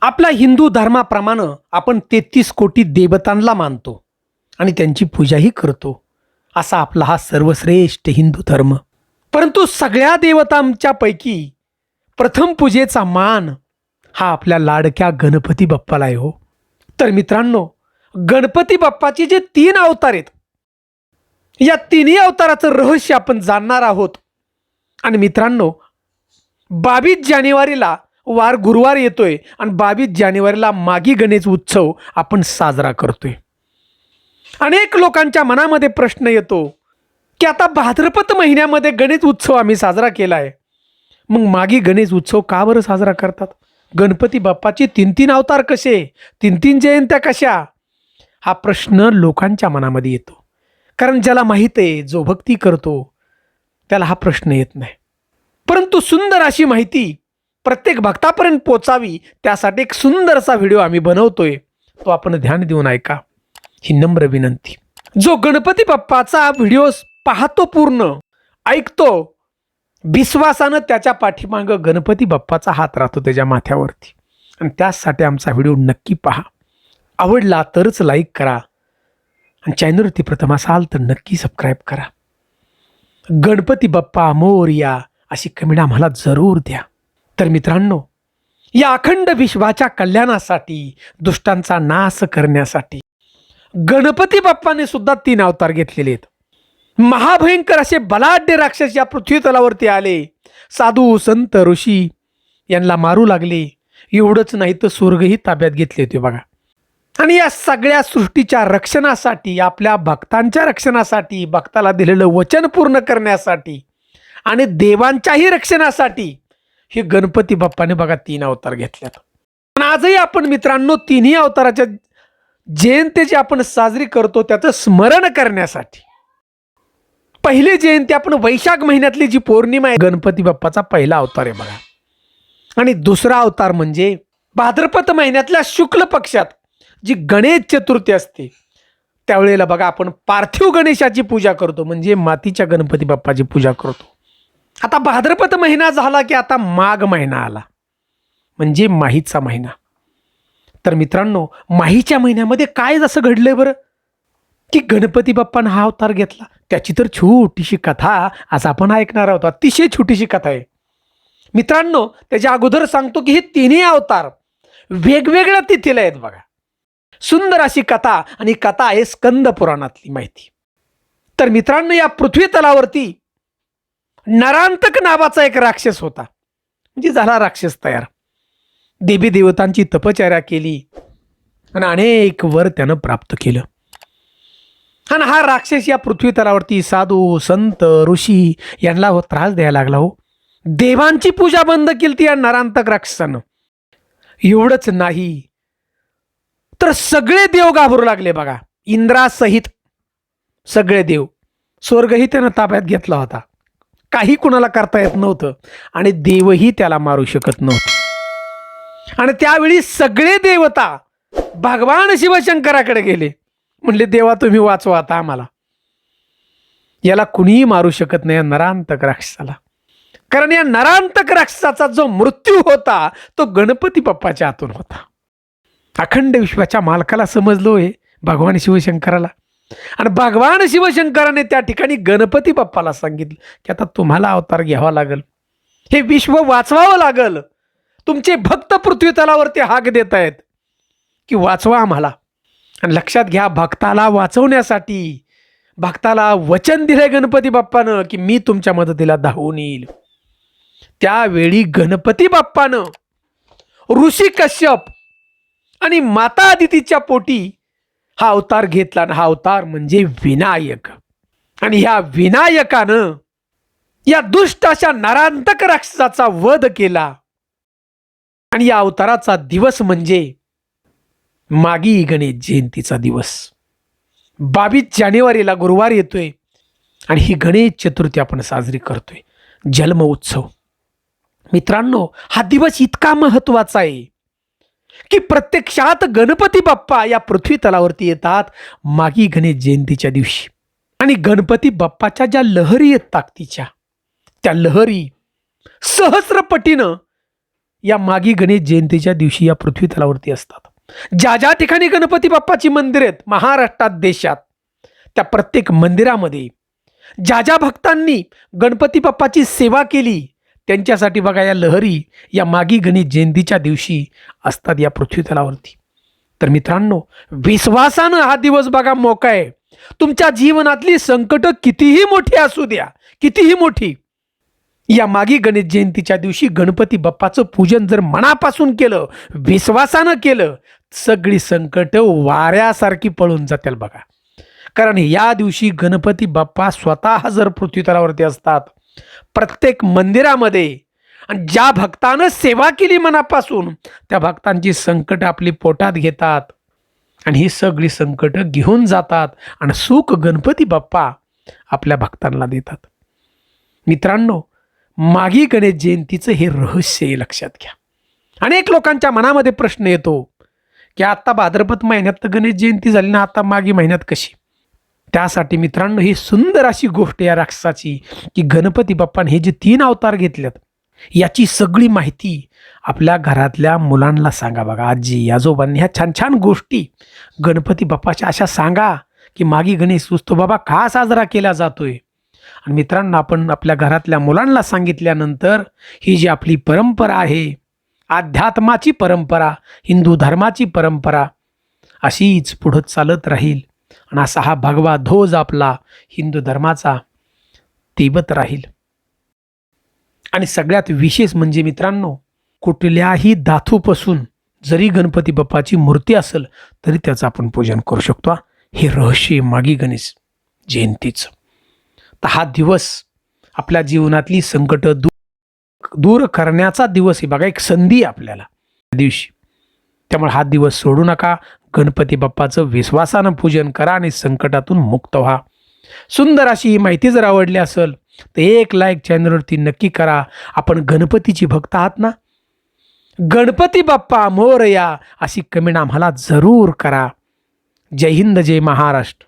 आपल्या हिंदू धर्माप्रमाणे आपण 33 कोटी देवतांना मानतो आणि त्यांची पूजाही करतो. असा आपला हा सर्वश्रेष्ठ हिंदू धर्म. परंतु सगळ्या देवतांच्या पैकी प्रथम पूजेचा मान हा आपल्या लाडक्या गणपती बाप्पाला आहे हो. तर मित्रांनो, गणपती बाप्पाचे जे 3 अवतार आहेत, या तिन्ही अवताराचं रहस्य आपण जाणणार आहोत. आणि मित्रांनो, 22 जानेवारीला वार गुरुवार येतोय आणि 22 जानेवारीला मागी गणेश उत्सव आपण साजरा करतोय. अनेक लोकांच्या मनामध्ये प्रश्न येतो की आता भाद्रपद महिन्यामध्ये गणेश उत्सव आम्ही साजरा केला आहे, मग मागी गणेश उत्सव का बरं साजरा करतात? गणपती बाप्पाचे 3 अवतार कसे, 3 जयंत्या कशा? हा प्रश्न लोकांच्या मनामध्ये येतो. कारण ज्याला माहीत आहे, जो भक्ती करतो, त्याला हा प्रश्न येत नाही. परंतु सुंदर अशी माहिती प्रत्येक भक्तापर्यंत पोचावी, त्यासाठी एक सुंदरसा व्हिडिओ आम्ही बनवतोय, तो आपण ध्यान देऊन ऐका, ही नम्र विनंती. जो गणपती बाप्पाचा व्हिडिओ पाहतो, पूर्ण ऐकतो, विश्वासानं त्याच्या पाठीमागं गणपती बाप्पाचा हात राहतो त्याच्या माथ्यावरती. आणि त्यासाठी आमचा व्हिडिओ नक्की पहा. आवडला तरच लाईक करा आणि चॅनलवरती प्रथम असाल तर नक्की सबस्क्राईब करा. गणपती बाप्पा मोरया अशी कमेंट आम्हाला जरूर द्या. तर मित्रांनो, या अखंड विश्वाच्या कल्याणासाठी, दुष्टांचा नाश करण्यासाठी गणपती बाप्पाने सुद्धा 3 अवतार घेतलेले आहेत. महाभयंकर असे बलाढ्य राक्षस या पृथ्वी तलावरती आले. साधू संत ऋषी यांना मारू लागले. एवढंच नाही तर स्वर्गही ताब्यात घेतले होते बघा. आणि या सगळ्या सृष्टीच्या रक्षणासाठी, आपल्या भक्तांच्या रक्षणासाठी, भक्ताला दिलेलं वचन पूर्ण करण्यासाठी आणि देवांच्याही रक्षणासाठी हे गणपती बाप्पाने बघा 3 अवतार घेतल्यात. आणि आजही आपण मित्रांनो 3 अवताराच्या जयंतीची आपण साजरी करतो, त्याचं स्मरण करण्यासाठी. पहिली जयंती आपण वैशाख महिन्यातली जी पौर्णिमा आहे, गणपती बाप्पाचा पहिला अवतार आहे बघा. आणि दुसरा अवतार म्हणजे भाद्रपद महिन्यातल्या शुक्ल पक्षात जी गणेश चतुर्थी असते, त्यावेळेला बघा आपण पार्थिव गणेशाची पूजा करतो, म्हणजे मातीच्या गणपती बाप्पाची पूजा करतो. आता भाद्रपद महिना झाला की आता माघ महिना आला, म्हणजे माहीचा महिना. तर मित्रांनो, माहीच्या महिन्यामध्ये काय जसं घडलंय बरं की गणपती बाप्पानं हा अवतार घेतला. त्याची तर छोटीशी कथा आज आपण ऐकणार आहोत. अतिशय छोटीशी कथा आहे मित्रांनो. त्याच्या अगोदर सांगतो की हे 3 अवतार वेगवेगळ्या तिथीला आहेत बघा. सुंदर अशी कथा, आणि कथा आहे स्कंद पुराणातली माहिती. तर मित्रांनो, या पृथ्वी तलावरती नरांतक नावाचा एक राक्षस होता, म्हणजे झाला राक्षस तयार. देवी देवतांची तपश्चर्या केली आणि अनेक वर त्यानं प्राप्त केलं. आणि हा राक्षस या पृथ्वी तलावरती साधू संत ऋषी यांना त्रास द्यायला लागला हो. देवांची पूजा बंद केली ती या नरांतक राक्षसानं. एवढंच नाही तर सगळे देव घाबरू लागले बघा. इंद्रासहित सगळे देव. स्वर्गही त्यानं ताब्यात घेतला होता, काही कुणाला करता येत नव्हतं आणि देवही त्याला मारू शकत नव्हते. आणि त्यावेळी सगळे देवता भगवान शिवशंकराकडे गेले, म्हणले देवा तुम्ही वाचवा आता आम्हाला, याला कुणीही मारू शकत नाही या नरांतक राक्षसाला. कारण या नरांतक राक्षसाचा जो मृत्यू होता तो गणपती बाप्पाच्या हातून होता. अखंड विश्वाच्या मालकाला समजलोय, भगवान शिवशंकराला. आणि भगवान शिवशंकराने त्या ठिकाणी गणपती बाप्पाला सांगितलं की आता तुम्हाला अवतार घ्यावा लागेल, हे विश्व वाचवावं लागेल. तुमचे भक्त पृथ्वी तलावरती हाक देत आहेत की वाचवा आम्हाला. आणि लक्षात घ्या, भक्ताला वाचवण्यासाठी भक्ताला वचन दिलंय गणपती बाप्पानं की मी तुमच्या मदतीला धावून येईल. त्यावेळी गणपती बाप्पानं ऋषी कश्यप आणि माता आदितीच्या पोटी हा अवतार घेतला. आणि हा अवतार म्हणजे विनायक. आणि ह्या विनायकानं या दुष्ट अशा नरांतक राक्षसाचा वध केला. आणि या अवताराचा दिवस म्हणजे मागी गणेश जयंतीचा दिवस. 22 जानेवारीला गुरुवार येतोय आणि ही गणेश चतुर्थी आपण साजरी करतोय, जन्म उत्सव. मित्रांनो, हा दिवस इतका महत्वाचा आहे की प्रत्यक्षात गणपती बाप्पा या पृथ्वी तलावरती येतात मागी गणेश जयंतीच्या दिवशी. आणि गणपती बाप्पाच्या ज्या लहरी आहेत ताकदीच्या, त्या लहरी सहस्रपटीनं या मागी गणेश जयंतीच्या दिवशी या पृथ्वी तलावरती असतात. ज्या ज्या ठिकाणी गणपती बाप्पाची मंदिरे आहेत महाराष्ट्रात, देशात, त्या प्रत्येक मंदिरामध्ये ज्या ज्या भक्तांनी गणपती बाप्पाची सेवा केली त्यांच्यासाठी बघा या लहरी या मागी गणेश जयंतीच्या दिवशी असतात या पृथ्वी तलावरती. तर मित्रांनो, विश्वासानं हा दिवस बघा मोका आहे. तुमच्या जीवनातली संकट कितीही मोठी असू द्या, कितीही मोठी, या मागी गणेश जयंतीच्या दिवशी गणपती बाप्पाचं पूजन जर मनापासून केलं, विश्वासानं केलं, सगळी संकट वाऱ्यासारखी पळून जातील बघा. कारण या दिवशी गणपती बाप्पा स्वतः जर पृथ्वी तलावरती असतात प्रत्येक मंदिरामध्ये, आणि ज्या भक्तानं सेवा केली मनापासून त्या भक्तांची संकट आपली पोटात घेतात आणि ही सगळी संकट घेऊन जातात आणि सुख गणपती बाप्पा आपल्या भक्तांना देतात. मित्रांनो, मागी गणेश जयंतीचं हे रहस्य आहे, लक्षात घ्या. अनेक लोकांच्या मनामध्ये प्रश्न येतो की आता भाद्रपद महिन्यात तर गणेश जयंती झाली ना, आता मागी महिन्यात कशी? त्यासाठी मित्रांनो ही सुंदर अशी गोष्ट या राक्षसाची की गणपती बाप्पाने हे जे 3 अवतार घेतलेत याची सगळी माहिती आपल्या घरातल्या मुलांना सांगा बघा. आजी आजोबांनी ह्या छान छान गोष्टी गणपती बाप्पाच्या अशा सांगा की मागी गणेश उत्सव बाबा का साजरा केला जातोय. आणि मित्रांनो, आपण आपल्या घरातल्या मुलांना सांगितल्यानंतर ही जी आपली परंपरा आहे, अध्यात्माची परंपरा, हिंदू धर्माची परंपरा अशीच पुढं चालत राहील आणि असा हा भगवा ध्वज आपला हिंदू धर्माचा तेवत राहील. आणि सगळ्यात विशेष म्हणजे मित्रांनो, कुठल्याही धातूपासून जरी गणपती बाप्पाची मूर्ती असेल तरी त्याचं आपण पूजन करू शकतो. हे रहस्य मागी गणेश जयंतीचं. तर हा दिवस आपल्या जीवनातली संकट दूर करण्याचा दिवस आहे बघा, एक संधी आपल्याला दिवशी. त्यामुळे हा दिवस सोडू नका. गणपती बाप्पाचं विश्वासानं पूजन करा आणि संकटातून मुक्त व्हा. सुंदर अशी ही माहिती जर आवडली असेल तर एक लाईक चॅनलवरती नक्की करा. आपण गणपतीची भक्त आहात ना? गणपती बाप्पा मोरया अशी कमेंट आम्हाला जरूर करा. जय हिंद, जय महाराष्ट्र.